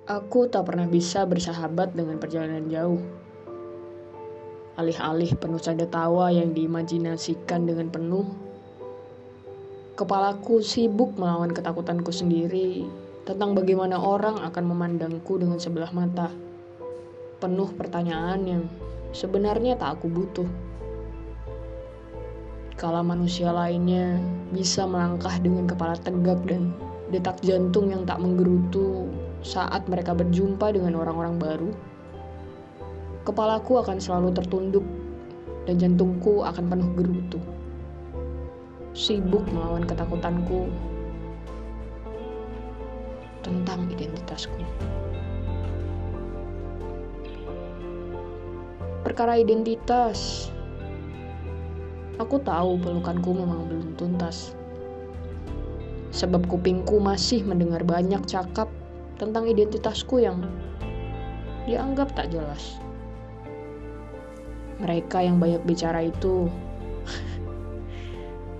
Aku tak pernah bisa bersahabat dengan perjalanan jauh. Alih-alih penuh canda tawa yang diimajinasikan dengan penuh, kepalaku sibuk melawan ketakutanku sendiri tentang bagaimana orang akan memandangku dengan sebelah mata. Penuh pertanyaan yang sebenarnya tak aku butuh. Kala manusia lainnya bisa melangkah dengan kepala tegak dan detak jantung yang tak menggerutu saat mereka berjumpa dengan orang-orang baru, kepalaku akan selalu tertunduk dan jantungku akan penuh gerutu. Sibuk melawan ketakutanku tentang identitasku. Perkara identitas, aku tahu pelukanku memang belum tuntas. Sebab kupingku masih mendengar banyak cakap tentang identitasku yang dianggap tak jelas. Mereka yang banyak bicara itu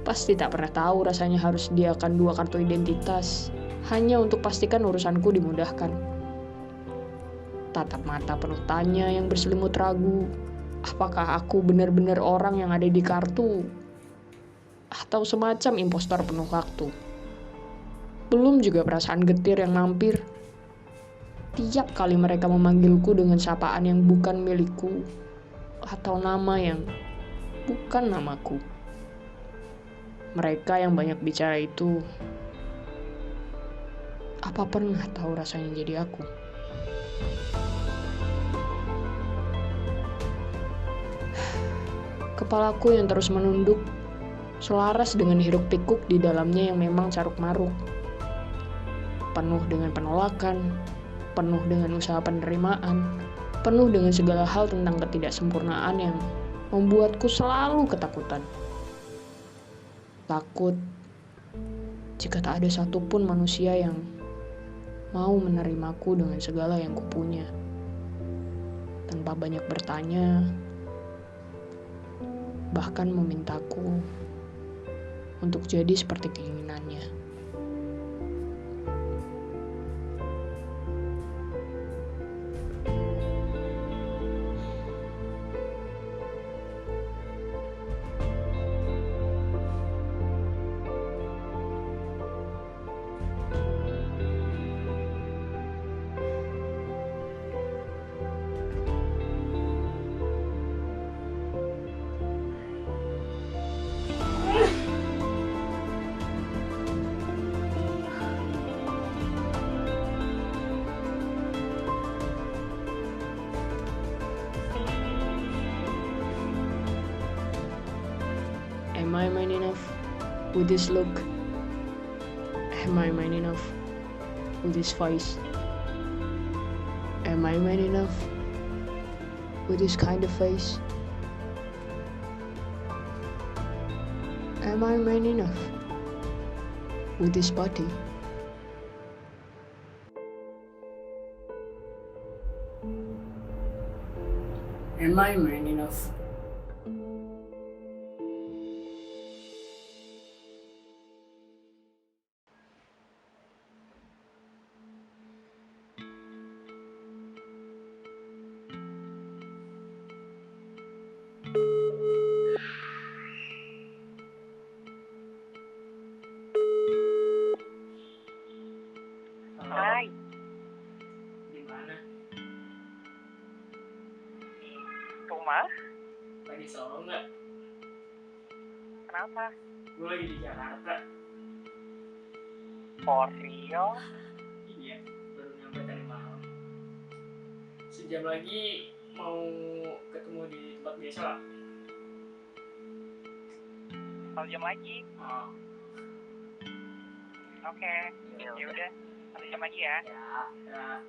pasti tak pernah tahu rasanya harus sediakan 2 kartu identitas hanya untuk pastikan urusanku dimudahkan. Tatap mata penuh tanya yang berselimut ragu, apakah aku benar-benar orang yang ada di kartu atau semacam impostor penuh waktu. Belum juga perasaan getir yang mampir tiap kali mereka memanggilku dengan sapaan yang bukan milikku atau nama yang bukan namaku. Mereka yang banyak bicara itu, apa pernah tahu rasanya jadi aku? Kepalaku yang terus menunduk, selaras dengan hiruk pikuk di dalamnya yang memang caruk maruk. Penuh dengan penolakan, penuh dengan usaha penerimaan, penuh dengan segala hal tentang ketidaksempurnaan yang membuatku selalu ketakutan. Takut jika tak ada satupun manusia yang mau menerimaku dengan segala yang kupunya. Tanpa banyak bertanya, bahkan memintaku untuk jadi seperti keinginannya. Am I man enough with this look? Am I man enough with this face? Am I man enough with this kind of face? Am I man enough with this body? Am I man enough? Hai, Gimana? rumah? Lagi Solo nggak? Kenapa? Gue lagi di Jakarta. For real? Iya, baru nyampe tadi malam. Sejam lagi mau ketemu di tempat biasa lah. 1 jam lagi? Oh, Oke, yaudah 1 jam lagi ya. ya.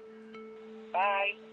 Bye.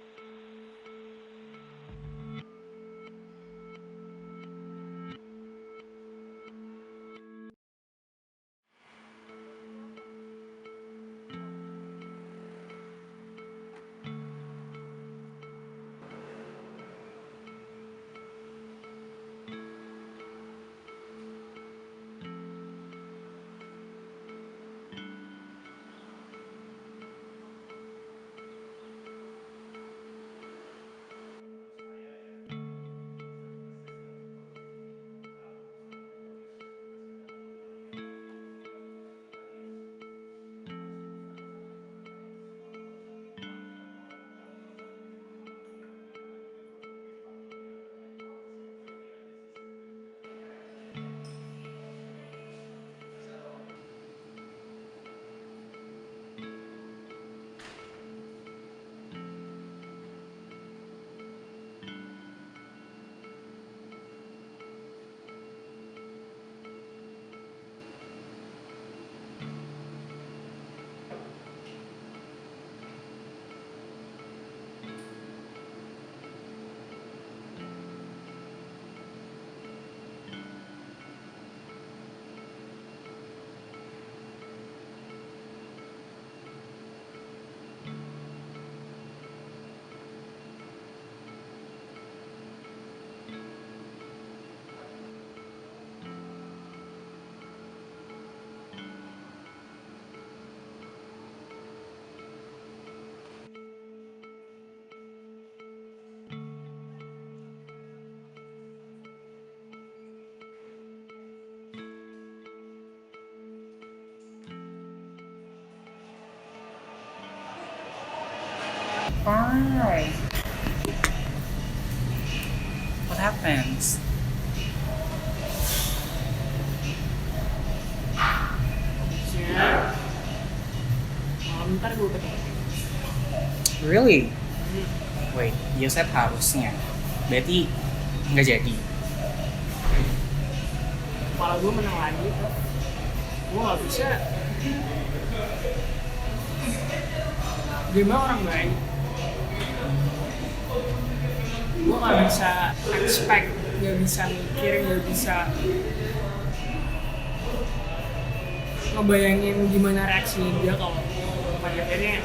Why? What happens? Harusnya malam ntar gue ketemu. Really? Wait, you said harusnya. Berarti nggak jadi. Kepala gue menang lagi tuh. Gue gak bisa. Gimana orang baik? Gue gak bisa expect, gak bisa mikir, gak bisa ngebayangin gimana reaksi dia kalau pada akhirnya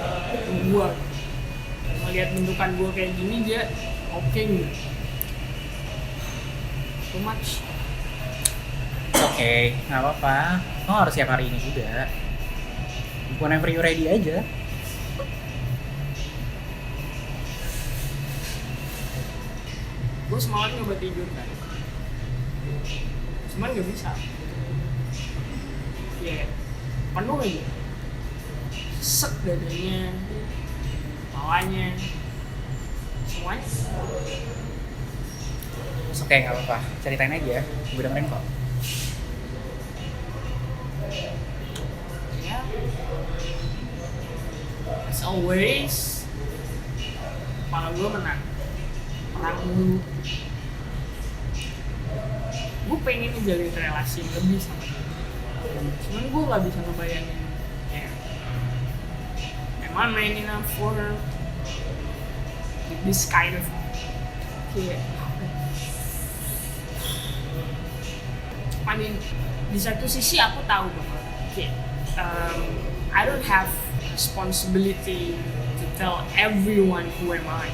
gue melihat bentukan gue kayak gini, dia oke gitu. Too much. It's okay, nggak apa-apa. Lo harus siap hari ini juga. Whenever you ready aja. Gue semalam nyoba tidur kan, cuman gak bisa. Ya, penuh aja. Sek dadanya, kepalanya, semuanya. It's okay, nggak apa-apa. Ceritain aja, gue dengerin kok. Ya, as always, kepala gue menang mulu. Gue pengen ngejalin relasi yang lebih sama dia, cuman gue gak bisa ngebayangin ya, am I man enough for her with this kind of kayak, I mean, di satu sisi aku tahu bahwa kayak, I don't have responsibility to tell everyone who am I.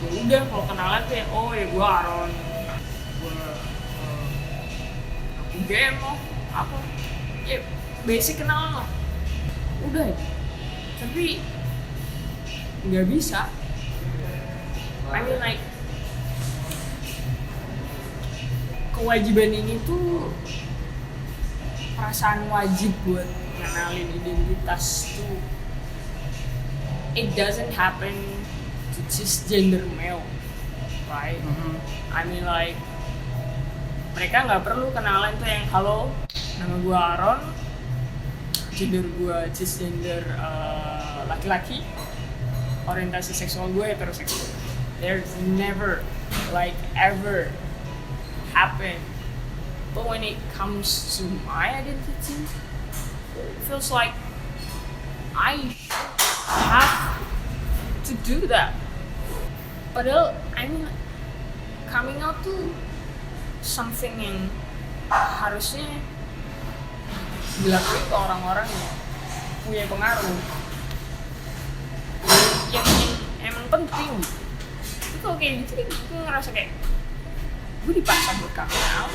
Ya udah, kalau kenalan tuh ya, oh ya gue Aaron, gue aku game loh, apa ya, basic kenalan lah, udah ya. Tapi nggak bisa. I mean like, kewajiban ini tuh, perasaan wajib buat kenalin identitas tuh, it doesn't happen to cisgender male, right? I mean like, mereka nggak perlu kenalan tuh yang halo, nama gue Aaron, gender gue cisgender laki-laki, orientasi seksual gue heteroseksual. There's never like ever happen. But when it comes to my identity, it feels like I have to do that. Padahal, I mean, coming out tuh something yang harusnya dilakuin ke orang-orang yang punya pengaruh, yang emang penting. Tapi kalau kayak gitu, gue ngerasa kayak gue dipaksa buat coming out,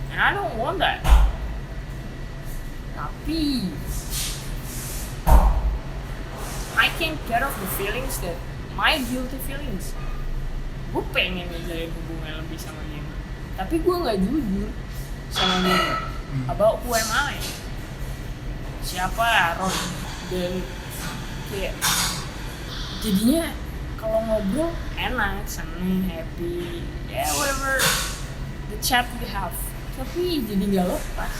and I don't want that. Tapi I can't get off the feelings that my guilty feelings. Gue pengen ngejalin hubungan lebih sama dia, tapi gue nggak jujur sama dia about who am I, siapa Aaron. Dan kayak jadinya kalau ngobrol enak, seneng, happy, yeah whatever the chat we have, tapi jadi nggak lepas,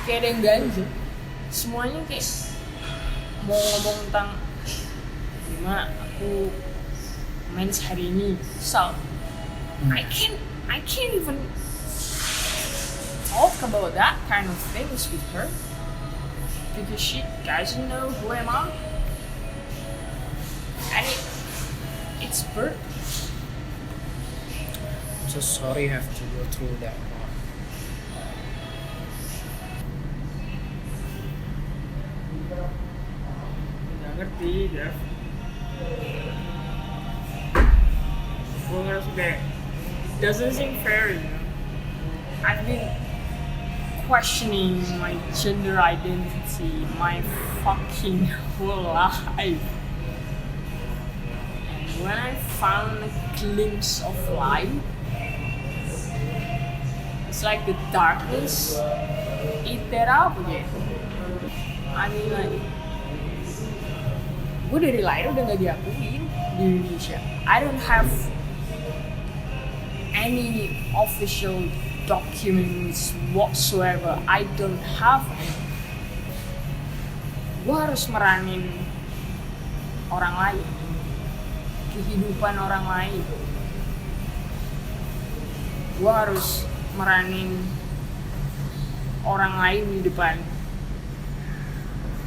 kayak ada yang ganjel. Semuanya kayak mau ngomong tentang gimana aku mens hari ini, so I can't even talk about that kind of things with her because she doesn't know who am I, and it's birth. I'm so sorry you have to go through that part. Gak ngerti, Dev. Gue ngerasa kayak it doesn't seem fair, you know. I've been questioning my gender identity my fucking whole life. And when I found a glimpse of light, it's like the darkness eat that up again. I mean like, gue dari lahir udah gak diakuin di Indonesia. I don't have any official documents whatsoever. I don't have any. Gue harus meranin orang lain, kehidupan orang lain. Gue harus meranin orang lain di depan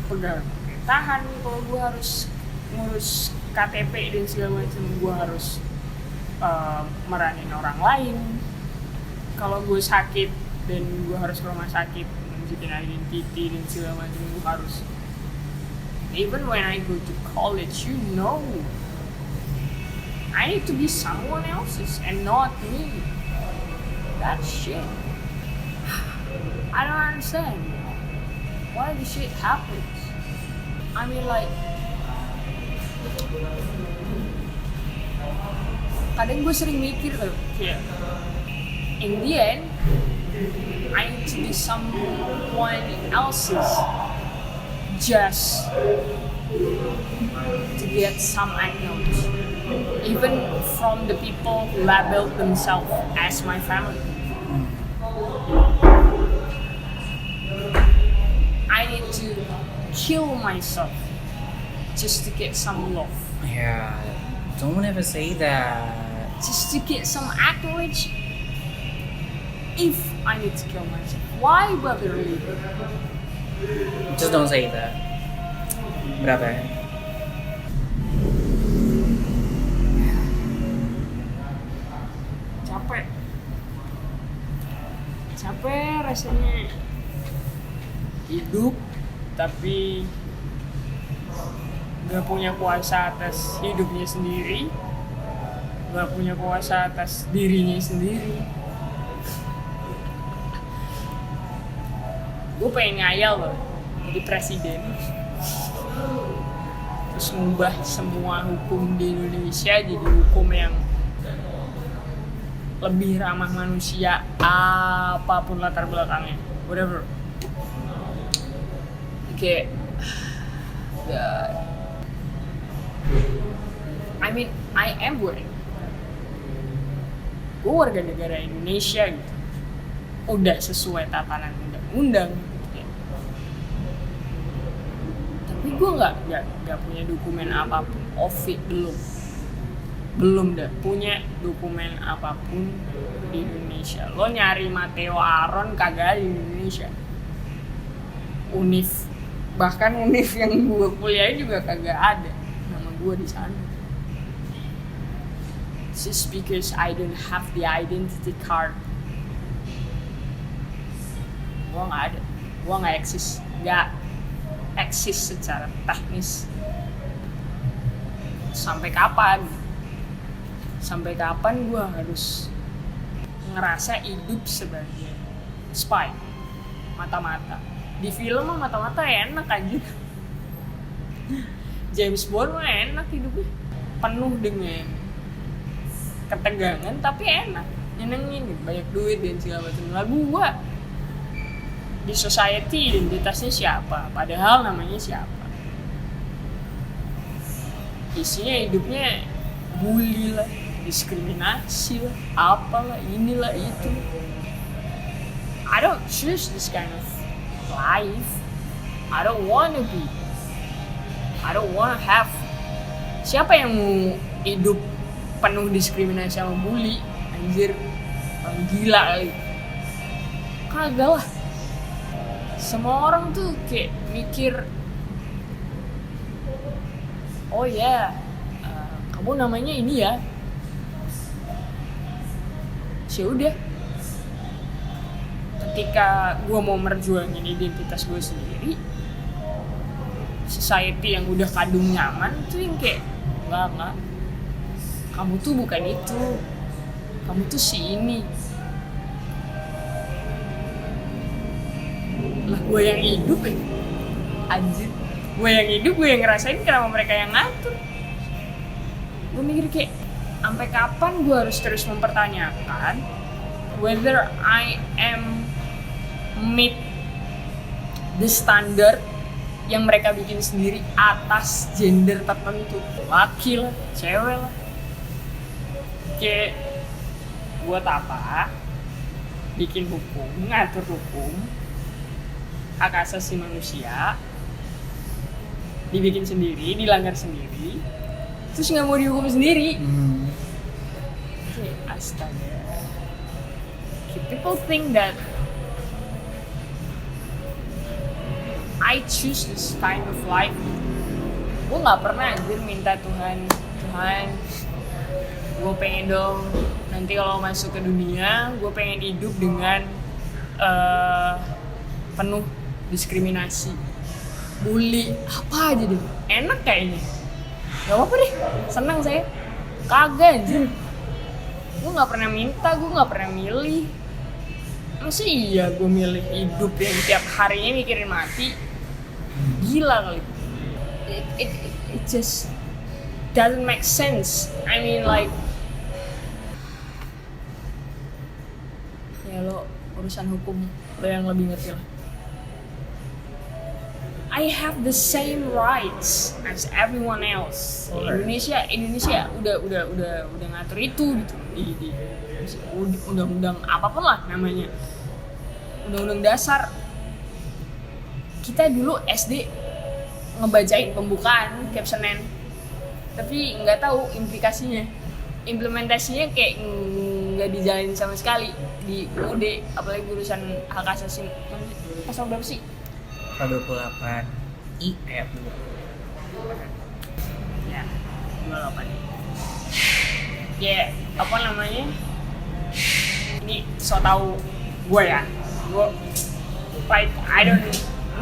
pegawai pemerintahan. Kalau gue harus ngurus KTP dan segala macam, gue harus meranin orang lain. Kalau gue sakit dan gue harus ke rumah sakit nunjukin identity dan segala macam, gue harus. Even when I go to college, you know, I need to be someone else's and not me. That shit, I don't understand why this shit happens. I mean, like, kadang gue sering mikir kayak, in the end, I need to be someone else's just to get some acknowledgement, even from the people who labeled themselves as my family. I need to kill myself just to get some love. Yeah, don't ever say that. Just to get some acknowledgement. If I need to kill myself, why bother living? Just don't say that. Berapa ya? Capek rasanya hidup tapi gak punya kuasa atas hidupnya sendiri, gak punya kuasa atas dirinya sendiri. Gue pengen ngayal loh jadi presiden, terus ngubah semua hukum di Indonesia jadi hukum yang lebih ramah manusia, apapun latar belakangnya, whatever. Kayak, I mean, I am gue warga negara Indonesia gitu, udah sesuai tatanan undang-undang gitu ya. Tapi gue nggak punya dokumen apapun, OVID belum dah punya dokumen apapun di Indonesia. Lo nyari Matteo Aaron kagak di Indonesia. Univ, bahkan univ yang gue kuliahin juga kagak ada nama gue di sana. Just because I don't have the identity card, gue nggak ada, gue nggak eksis secara teknis. Sampai kapan gue harus ngerasa hidup sebagai spy mata-mata? Di film mah mata-mata enak aja. James Bond mah enak hidupnya, penuh dengan ketegangan tapi enak, nyenengin, banyak duit dan segala macam. Lalu gue di society identitasnya siapa? Padahal namanya siapa? Isinya hidupnya bully lah, diskriminasi lah, apalah, inilah itu. I don't choose this kind of life. I don't wanna be. I don't wanna have. Siapa yang mau hidup penuh diskriminasi sama bully? Anjir, orang gila kali. Kagak lah. Semua orang tuh kayak mikir, oh ya, kamu namanya ini ya. Udah. Ketika gue mau merjuangin identitas gue sendiri, society yang udah kadung nyaman tuh yang kayak enggak, kamu tuh bukan itu, kamu tuh si ini. Lah gue yang hidup ya, anjir, gue yang hidup, gue yang ngerasain, kenapa mereka yang ngatur? Gue mikir kayak, sampai kapan gue harus terus mempertanyakan whether I am meet the standard yang mereka bikin sendiri atas gender tertentu, laki lah, cewek lah. Kayak buat apa bikin hukum, ngatur hukum hak asasi manusia, dibikin sendiri, dilanggar sendiri, terus nggak mau dihukum sendiri. Kayak astaga. People think that I choose this kind of life. Gue nggak pernah anjir minta Tuhan, gue pengen dong nanti kalau masuk ke dunia, gue pengen hidup dengan penuh diskriminasi, bully, apa aja deh, enak kayaknya. Gak apa-apa deh, senang saya. Kagak anjir. Gue nggak pernah minta, gue nggak pernah milih. Masa iya gue milih hidup yang tiap harinya mikirin mati? Gila kali. It just doesn't make sense. I mean like, ya lo urusan hukum lo yang lebih ngerti lah. I have the same rights as everyone else. Indonesia udah ngatur itu gitu di undang-undang apapun lah namanya, undang-undang dasar. Kita dulu SD ngebacain pembukaan captionan, tapi nggak tahu implikasinya, implementasinya kayak nggak dijalanin sama sekali di UUD, apalagi urusan hak asasi manusia. Pasal berapa sih? 28 I ayat 2. Ya, 28. Ya, apa namanya? Ini so tau gue ya. Gue like I don't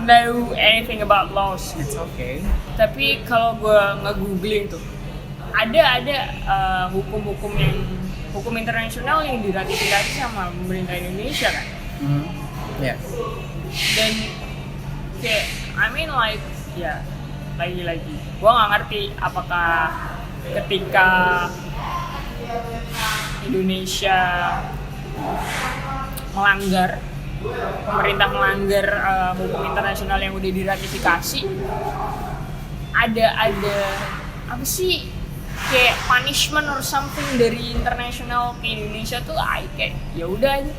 know anything about laws. It's okay. Tapi kalau gue nge-googling tuh ada hukum-hukum internasional yang diratifikasi sama pemerintah Indonesia kan. Ya. Dan kayak I mean like ya lagi-lagi gue nggak ngerti apakah ketika Indonesia melanggar, pemerintah melanggar hukum internasional yang udah diratifikasi, ada apa sih kayak punishment or something dari internasional ke Indonesia tuh, kayak ya udah aja.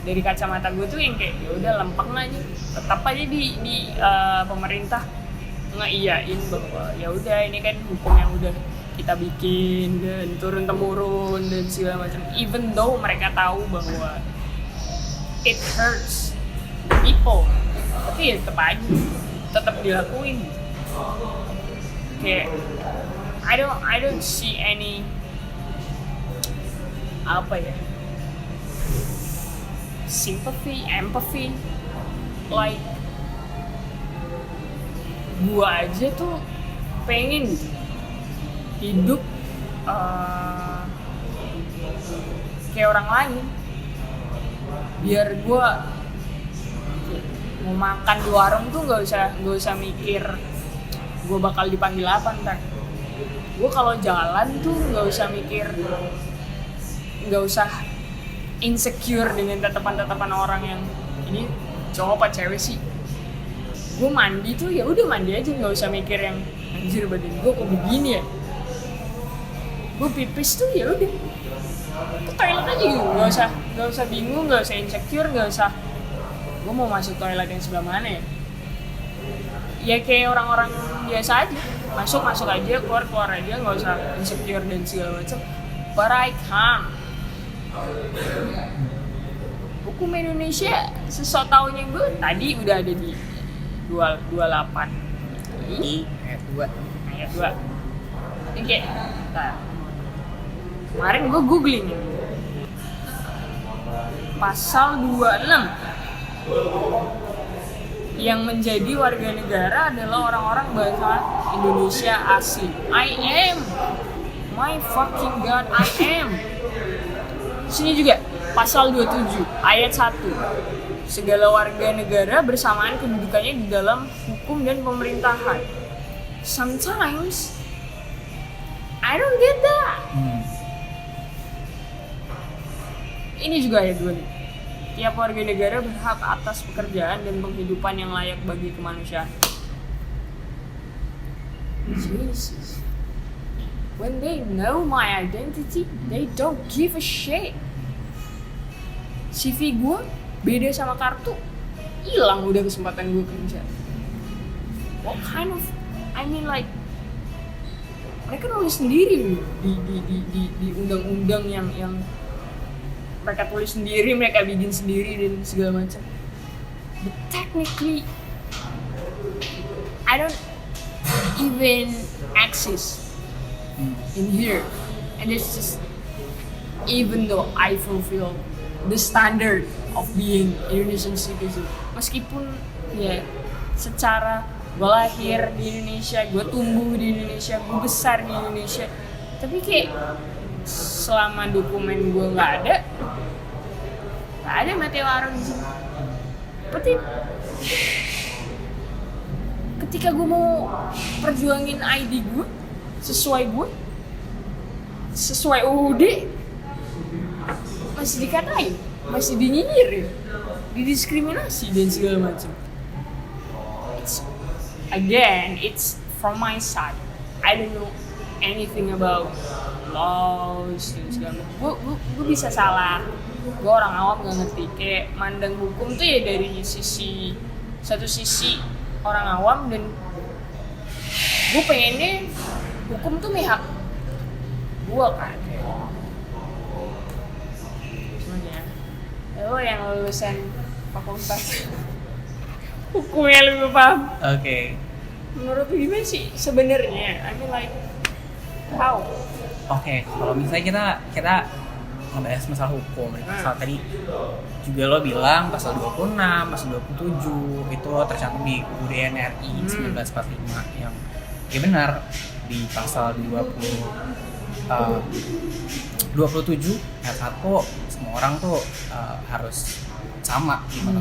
Dari kacamata gue tuh yang kayak ya udah lempeng aja, tetap aja di pemerintah ngeiyain bahwa ya udah ini kan hukum yang udah kita bikin dan turun temurun dan segala macam, even though mereka tahu bahwa it hurts people, tapi ya tetap dilakuin. Kayak I don't see any apa ya, sympathy, empathy, like gua aja tuh pengen hidup kayak orang lain, biar gua mau makan di warung tuh nggak usah mikir gua bakal dipanggil apa ntar. Gua kalau jalan tuh nggak usah insecure dengan tatapan orang yang ini cowok apa cewek sih. Gue mandi tuh ya udah mandi aja, nggak usah mikir yang anjir badan gue kok begini ya. Gue pipis tuh ya udah ke toilet aja gitu, nggak usah bingung, nggak usah insecure, nggak usah gue mau masuk toilet yang sebelah mana ya. Ya kayak orang-orang biasa aja, masuk aja, keluar aja, nggak usah insecure dan segala macam. But I can't. Hukum Indonesia sesok taunya gue tadi udah ada di 28 I ayat 2. ayat 2. Ini kayak kemarin gue googling pasal 26, yang menjadi warga negara adalah orang-orang bangsa Indonesia asli. I am, my fucking god, I am. Sini juga pasal 27 ayat 1, segala warga negara bersamaan kedudukannya di dalam hukum dan pemerintahan. Sometimes I don't get that. Ini juga ayat 2 nih. Tiap warga negara berhak atas pekerjaan dan penghidupan yang layak bagi kemanusiaan. Jesus. When they know my identity, they don't give a shit. CV gue beda sama kartu, hilang udah kesempatan gue kerja. What kind of, I mean like, mereka nulis sendiri di undang-undang yang mereka tulis sendiri, mereka bikin sendiri dan segala macam. But technically, I don't even exist in here, and it's just, even though I fulfill the standard of being Indonesian citizen, meskipun ya secara gue lahir di Indonesia, gue tumbuh di Indonesia, gue besar di Indonesia, tapi kayak selama dokumen gue nggak ada Mateo Aaron di sini. Berarti ketika gue mau perjuangin ID gue sesuai UUD, masih dikatain, masih dinyinyirin, didiskriminasi dan segala macam. It's from my side. I don't know anything about laws dan segala macam. Gue bisa salah. Gue orang awam nggak ngerti. Kayak mandang hukum tuh ya dari satu sisi orang awam, dan gue pengennya hukum tuh mihak gue kan. Semuanya. Lo yang lulusan fakultas hukum yang lebih paham. Oke. Menurut lu gimana sih sebenarnya? I mean like how? Oke, kalau misalnya kita ngebahas masalah hukum, pasal tadi juga lo bilang pasal 26, pasal 27 itu tercantum di UUD NRI 1945 yang ya benar di pasal 27 ayat 1 semua orang tuh harus sama gitu.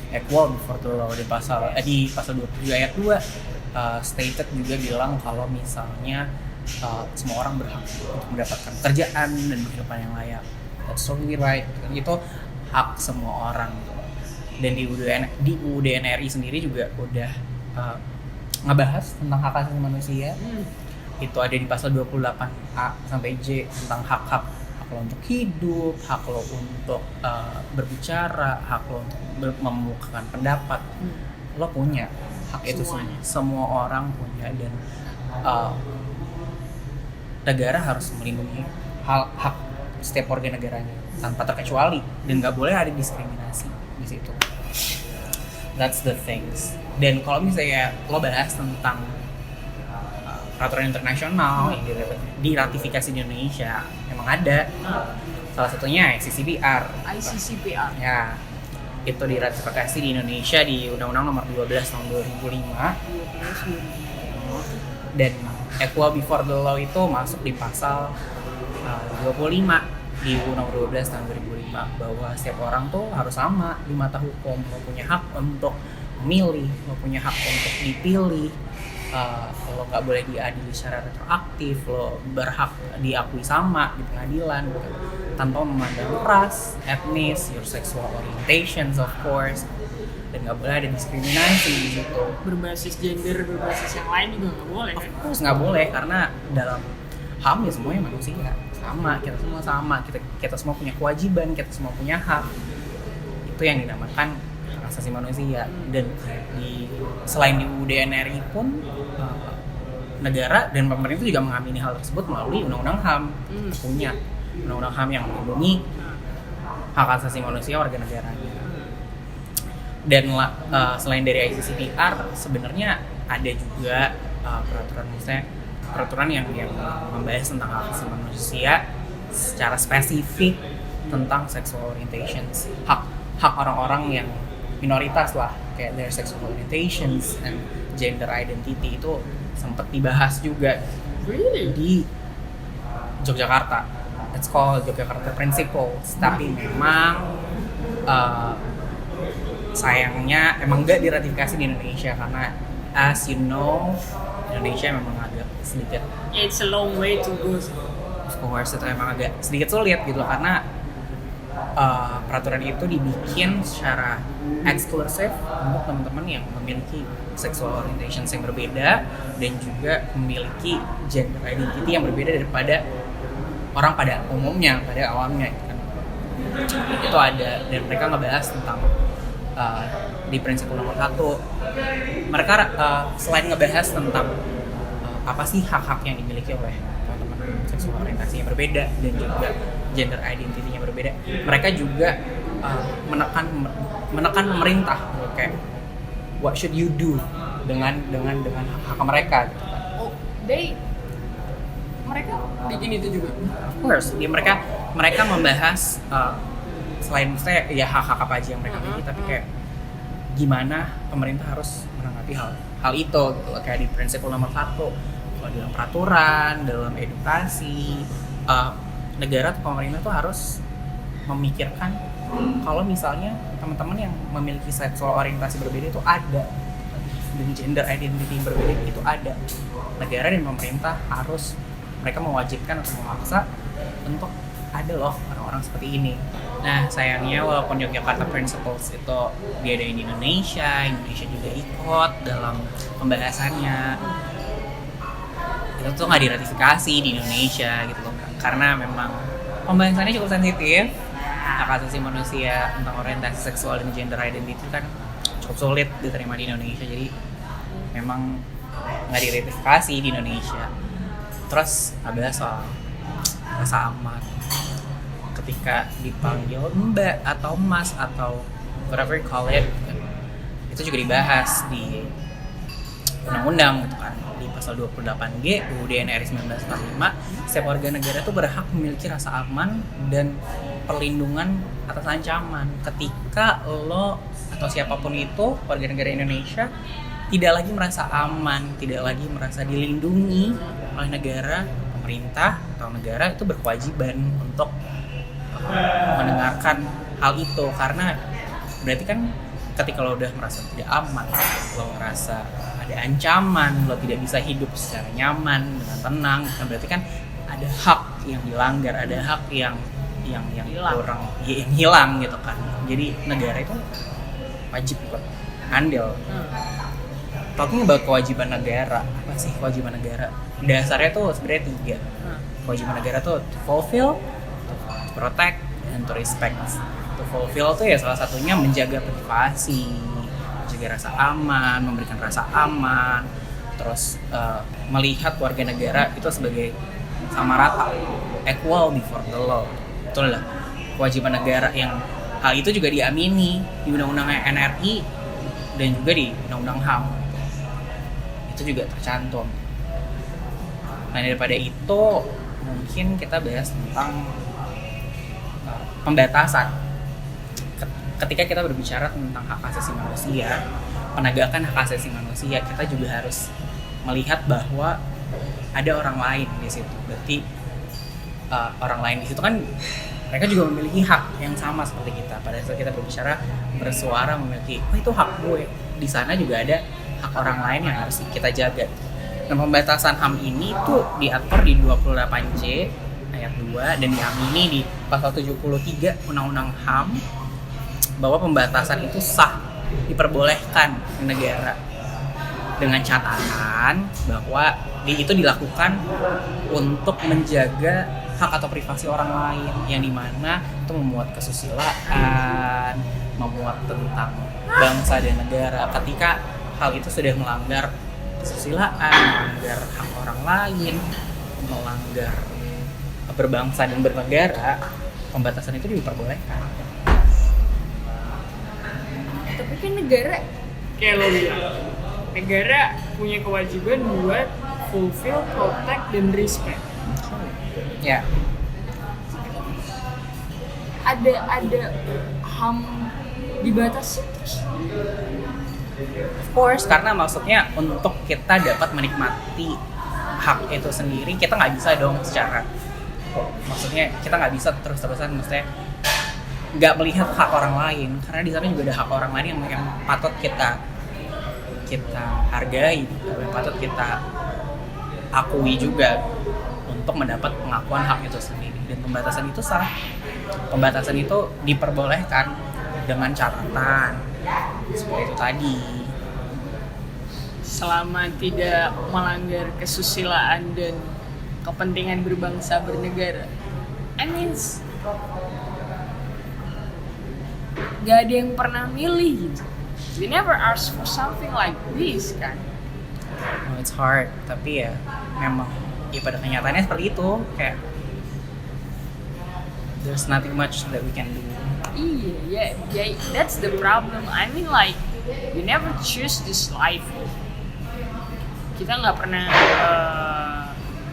Equal before the law. Di pasal 27 ayat 2 stated juga bilang kalau misalnya semua orang berhak untuk mendapatkan pekerjaan dan kehidupan yang layak. That's totally right. Itu hak semua orang. Dan di UUD NRI sendiri juga udah ngebahas tentang hak asasi manusia. Itu ada di pasal 28A sampai J tentang hak lo untuk hidup, hak lo untuk berbicara, hak lo untuk memukakan pendapat. Lo punya hak itu semua orang punya, dan negara harus melindungi hak setiap warga negaranya tanpa terkecuali, dan nggak boleh ada diskriminasi di situ. That's the things. Dan kalau misalnya lo bahas tentang peraturan internasional yang diratifikasi di Indonesia, memang ada. Salah satunya ICCPR. Ya, itu diratifikasi di Indonesia di Undang-Undang Nomor 12 Tahun 2005. Dan equal before the law itu masuk di pasal 25 di Undang-Undang 12 Tahun 2005, bahwa setiap orang tuh harus sama di mata hukum. Lo punya hak untuk memilih, lo punya hak untuk dipilih. Lo nggak boleh diadili secara retroaktif, lo berhak diakui sama di pengadilan tanpa memandang ras, etnis, your sexual orientations of course, dan nggak boleh ada diskriminasi di situ. Berbasis gender, berbasis yang lain juga nggak boleh. Of course nggak boleh, karena dalam HAM ya semuanya manusia sama, kita semua sama, kita semua punya kewajiban, kita semua punya hak. Itu yang dinamakan asasi manusia. Dan selain di UUD NRI pun negara dan pemerintah juga mengamini hal tersebut melalui Undang-Undang HAM. Punya Undang-Undang HAM yang melindungi hak asasi manusia warga negaranya. Dan selain dari ICCPR sebenarnya ada juga peraturan yang membahas tentang hak asasi manusia secara spesifik tentang sexual orientations, hak orang-orang yang minoritas lah, kayak their sexual orientations and gender identity itu sempat dibahas juga di Yogyakarta. It's called Yogyakarta Principles. Tapi memang sayangnya emang nggak diratifikasi di Indonesia karena as you know Indonesia memang agak sedikit, it's a long way to go. of course itu emang agak sedikit sulit gitu, karena peraturan itu dibikin secara eksklusif untuk teman-teman yang memiliki sexual orientation yang berbeda dan juga memiliki gender identity yang berbeda daripada orang pada umumnya, pada awamnya gitu kan. Itu ada, dan mereka ngebahas tentang di prinsip nomor 1 mereka selain ngebahas tentang apa sih hak-hak yang dimiliki oleh teman-teman seksual orientasi yang berbeda dan juga gender identity yang berbeda, mereka juga menekan pemerintah kayak what should you do dengan hak mereka gitu kan. Oh, mereka bikin itu juga. Of course, mereka membahas selain misalnya ya hak-hak apa aja yang mereka miliki, tapi kayak gimana pemerintah harus menanggapi hal itu gitu. Kayak di prinsip nomor 1 kalau dalam peraturan, dalam edukasi, negara atau pemerintah tuh harus memikirkan kalau misalnya teman-teman yang memiliki seksual orientasi berbeda itu ada dan gender identity yang berbeda itu ada, negara dan pemerintah harus mereka mewajibkan atau memaksa untuk ada loh orang-orang seperti ini. Nah sayangnya walaupun Yogyakarta Principles itu diadain di Indonesia juga ikut dalam pembahasannya, itu tuh nggak diratifikasi di Indonesia gitu loh, karena memang pembahasannya cukup sensitif. Hak asasi manusia tentang orientasi seksual dan gender identity kan cukup sulit diterima di Indonesia, jadi memang nggak diratifikasi di Indonesia. Terus ada soal rasa aman ketika dipanggil mbak atau mas atau whatever you call it, itu juga dibahas di undang-undang gitu kan, di pasal 28G UUD NRI 1945. Setiap warga negara itu berhak memiliki rasa aman dan perlindungan atas ancaman. Ketika lo atau siapapun itu warga negara Indonesia tidak lagi merasa aman, tidak lagi merasa dilindungi oleh negara, pemerintah atau negara, itu berkewajiban untuk mendengarkan hal itu, karena berarti kan ketika lo udah merasa tidak aman, lo merasa ada ancaman, lo tidak bisa hidup secara nyaman dengan tenang, kan berarti kan ada hak yang dilanggar, ada hak yang orang yang hilang gitu kan. Jadi negara itu wajib buat andil. Talking about kewajiban negara, apa sih kewajiban negara? Dasarnya tuh sebenarnya 3. Kewajiban negara tuh to fulfill, to protect, and to respect. To fulfill tuh ya salah satunya menjaga privasi, menjaga rasa aman, memberikan rasa aman, terus melihat warga negara itu sebagai sama rata, equal before the law. Betul lah, kewajiban negara yang hal itu juga diamini di Undang-Undang NRI dan juga di Undang-Undang HAM. Itu juga tercantum. Nah daripada itu mungkin kita bahas tentang pembatasan. Ketika kita berbicara tentang hak asasi manusia, penegakan hak asasi manusia, kita juga harus melihat bahwa ada orang lain di situ. Berarti orang lain di situ kan mereka juga memiliki hak yang sama seperti kita. Pada saat kita berbicara, bersuara, memiliki, oh itu hak gue. Di sana juga ada hak orang lain yang harus kita jaga. Nah, pembatasan HAM ini tuh diatur di 28C ayat 2 dan diamini di pasal 73 Undang-Undang HAM bahwa pembatasan itu sah, diperbolehkan di negara dengan catatan bahwa itu dilakukan untuk menjaga hak atau privasi orang lain, yang dimana itu memuat kesusilaan, memuat tentang bangsa dan negara. Ketika hal itu sudah melanggar kesusilaan, melanggar hak orang lain, melanggar berbangsa dan bernegara, pembatasan itu diperbolehkan. Tapi kan negara, kayak lo bilang, negara punya kewajiban buat fulfill, protect, dan respect. Ya. Ada HAM dibatasi terus. Of course, karena maksudnya untuk kita dapat menikmati hak itu sendiri, kita nggak bisa dong secara, maksudnya kita nggak bisa terus-terusan, maksudnya nggak melihat hak orang lain, karena di sana juga ada hak orang lain yang patut kita hargai, yang patut kita akui juga untuk mendapat pengakuan hak itu sendiri. dan pembatasan itu sah. Pembatasan itu diperbolehkan dengan catatan seperti itu tadi. Selama tidak melanggar kesusilaan dan kepentingan berbangsa bernegara. I mean, gak ada yang pernah milih gitu. We never ask for something like this kan. It's hard, tapi ya memang ya pada kenyataannya seperti itu, kayak there's nothing much that we can do. Iya, that's the problem. I mean like, we never choose this life. Kita nggak pernah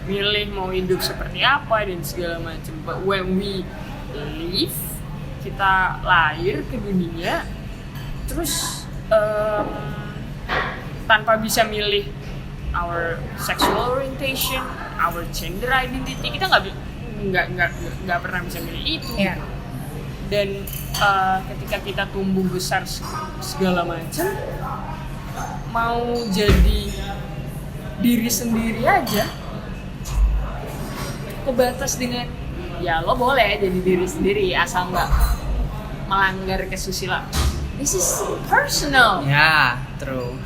milih mau hidup seperti apa dan segala macam. But when we live, kita lahir ke dunia, terus tanpa bisa milih our sexual orientation, our gender identity, kita nggak pernah bisa milih itu. Yeah. Dan ketika kita tumbuh besar segala macam, mau jadi diri sendiri aja kebatas dengan ya lo boleh jadi diri sendiri asal nggak melanggar kesusilaan. This is personal. Ya, true.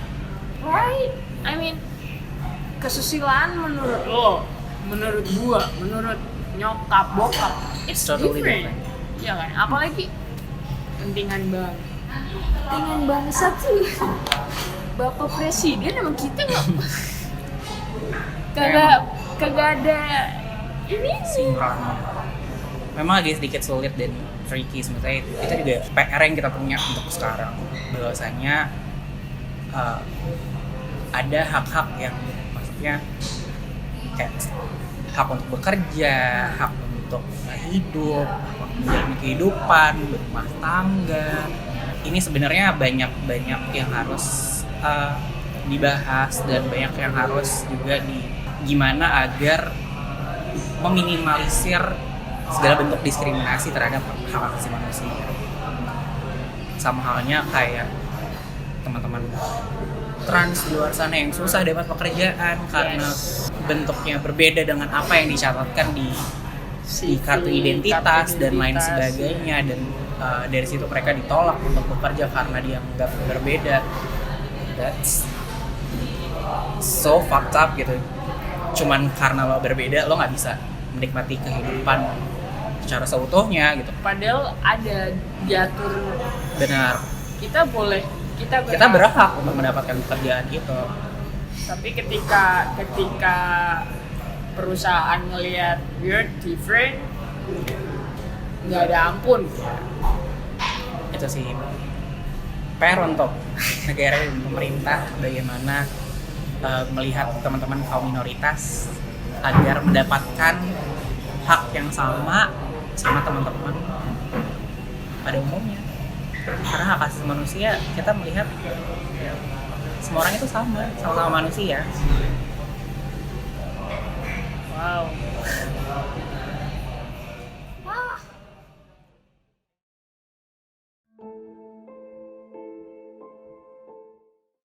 Right? I mean, kesusilaan menurut lo, menurut gua, menurut nyokap, bokap, it's Totally different. Iya kan? Apalagi kepentingan bangsa tuh. Bapak Presiden emang kita nggak kagak ada ini sih. Memang agak sedikit sulit dan tricky sebetulnya. Itu juga PR yang kita punya untuk sekarang. Bahwasanya ada hak-hak yang maksudnya kayak hak untuk bekerja, hak untuk hidup, menjalani kehidupan, berumah tangga. Ini sebenarnya banyak yang harus dibahas dan banyak yang harus juga gimana agar meminimalisir segala bentuk diskriminasi terhadap hak asasi manusia. Sama halnya kayak teman-teman trans di luar sana yang susah dapat pekerjaan karena bentuknya berbeda dengan apa yang dicatatkan di kartu identitas dan lain sebagainya, dan dari situ mereka ditolak untuk bekerja karena dianggap berbeda. That's so fucked up gitu. Cuman karena lo berbeda, lo nggak bisa menikmati kehidupan secara seutuhnya gitu. Padahal ada diatur. Benar. Kita berhak untuk mendapatkan pekerjaan itu. Tapi ketika perusahaan ngelihat weird, different, nggak ada ampun. Itu sih PR untuk negara dan pemerintah bagaimana melihat teman-teman kaum minoritas agar mendapatkan hak yang sama teman-teman pada umumnya. Karena hak asasi manusia kita melihat semua orang itu sama manusia. Wow.